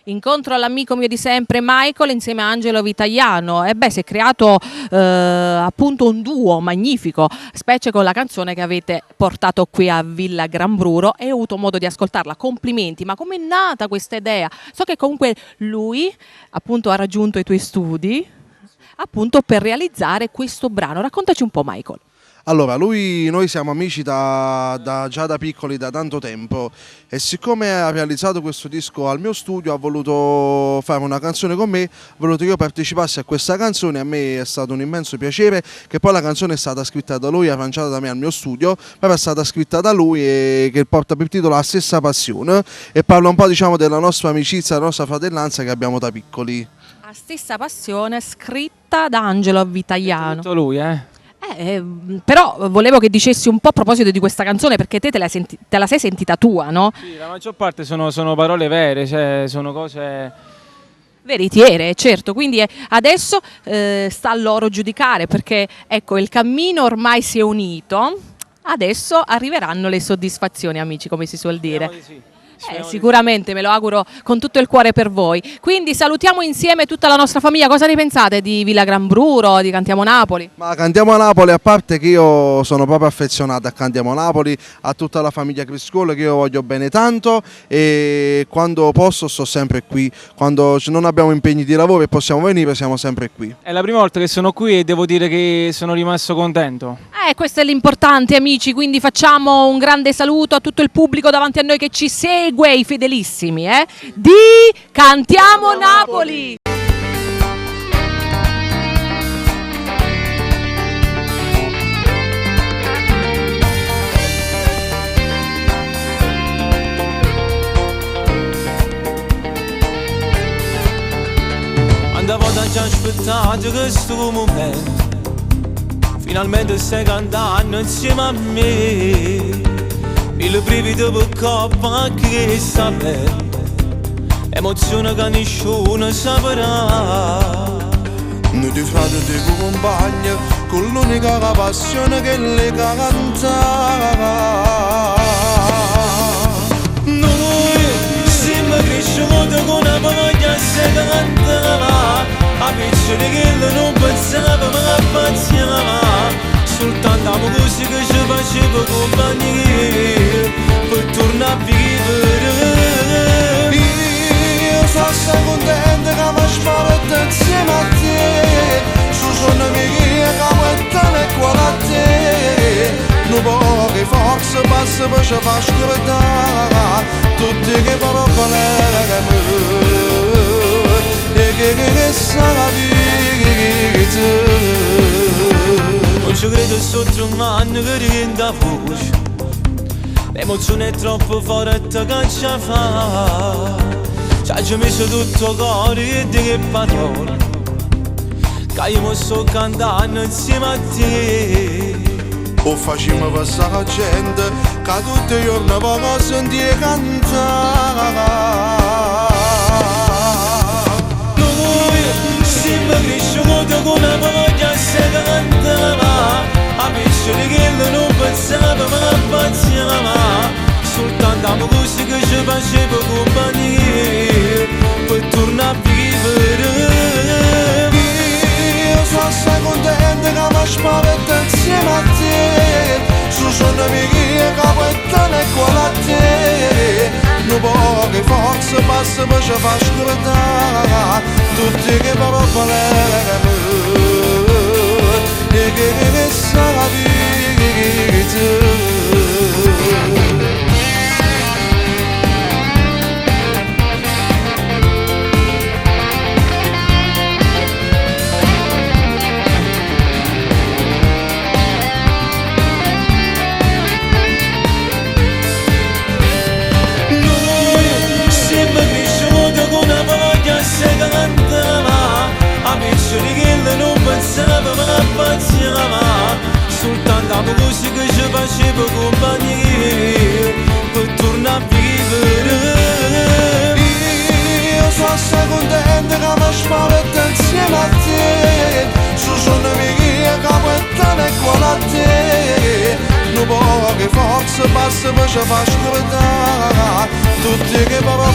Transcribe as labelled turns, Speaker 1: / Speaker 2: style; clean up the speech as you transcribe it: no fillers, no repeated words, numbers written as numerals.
Speaker 1: Incontro l'amico mio di sempre Michael insieme a Angelo Vitaiano e si è creato appunto un duo magnifico, specie con la canzone che avete portato qui a Villa Grambruro e ho avuto modo di ascoltarla. Complimenti, ma com'è nata questa idea? So che comunque lui appunto ha raggiunto i tuoi studi appunto per realizzare questo brano. Raccontaci un po', Michael.
Speaker 2: Allora, noi siamo amici già da piccoli, da tanto tempo, e siccome ha realizzato questo disco al mio studio ha voluto fare una canzone con me, ha voluto che io partecipassi a questa canzone. A me è stato un immenso piacere, che poi la canzone è stata scritta da lui, arrangiata da me al mio studio, però è stata scritta da lui e che porta per titolo La stessa passione e parla un po', diciamo, della nostra amicizia, della nostra fratellanza che abbiamo da piccoli.
Speaker 1: La stessa passione, scritta da Angelo Vitaiano.
Speaker 3: Tutto lui,
Speaker 1: però volevo che dicessi un po' a proposito di questa canzone, perché te la sei sentita tua, no?
Speaker 3: Sì, la maggior parte sono parole vere, cioè sono cose
Speaker 1: veritiere, certo, quindi adesso sta a loro giudicare, perché ecco, il cammino ormai si è unito, adesso arriveranno le soddisfazioni, amici, come si suol dire. Sicuramente, me lo auguro con tutto il cuore per voi. Quindi salutiamo insieme tutta la nostra famiglia. Cosa ne pensate di Villa Grambruro, di Cantiamo Napoli?
Speaker 2: Ma Cantiamo Napoli, a parte che io sono proprio affezionato a Cantiamo Napoli, a tutta la famiglia Criscuolo che io voglio bene tanto, e quando posso sto sempre qui, quando non abbiamo impegni di lavoro e possiamo venire siamo sempre qui.
Speaker 3: È la prima volta che sono qui e devo dire che sono rimasto contento.
Speaker 1: Questo è l'importante, amici, quindi facciamo un grande saluto a tutto il pubblico davanti a noi che ci segue, i fedelissimi di Cantiamo Napoli!
Speaker 4: Andavo da già aspettato questo momento, finalmente stai cantando insieme a me. Il brivido per coppa che sta bene, emozione che nessuno saprà.
Speaker 2: Noi due frati e due compagni, con l'unica passione che le canta.
Speaker 4: Noi siamo cresciuti con una voglia di cantare, a piccioli che non pensavamo ma pensiamo. Soltanto la musica ci faceva compagnia per tornare a vivere.
Speaker 2: Io sono contento che mi spavento insieme a te, su sono mie che camettano e qua a te. Non poche forze passa per ci far scordare tutte che parole che mi e che sarà vita.
Speaker 4: Non ci credo sotto un anno che rientra voce, l'emozione è troppo forte che ci fa. Ci ha messo tutto il cuore e di che parole, che io mi sto cantando insieme a te.
Speaker 2: O facciamo passare la gente che tutti i giorni poco sentire cantare.
Speaker 4: Siamo cresciuti con una voglia di cantare, a piccioli che non pensavamo ma pensiamo. Soltanto la musica ci faceva compagnia per tornare a vivere.
Speaker 2: Io sono contento che mi spavento insieme a te, su sono mie che capettano e qua a te. Non poche forze passa per ci far scordare tutte che parole e che sarà vita.
Speaker 4: A piccioli che non pensavamo ma pensiamo. Soltanto la musica ci faceva compagnia per tornare a vivere.
Speaker 2: Io sono contento che mi spavento insieme a te, su sono mie che capettano e qua a te. Non poche forze passa per ci far scordare tutte che parole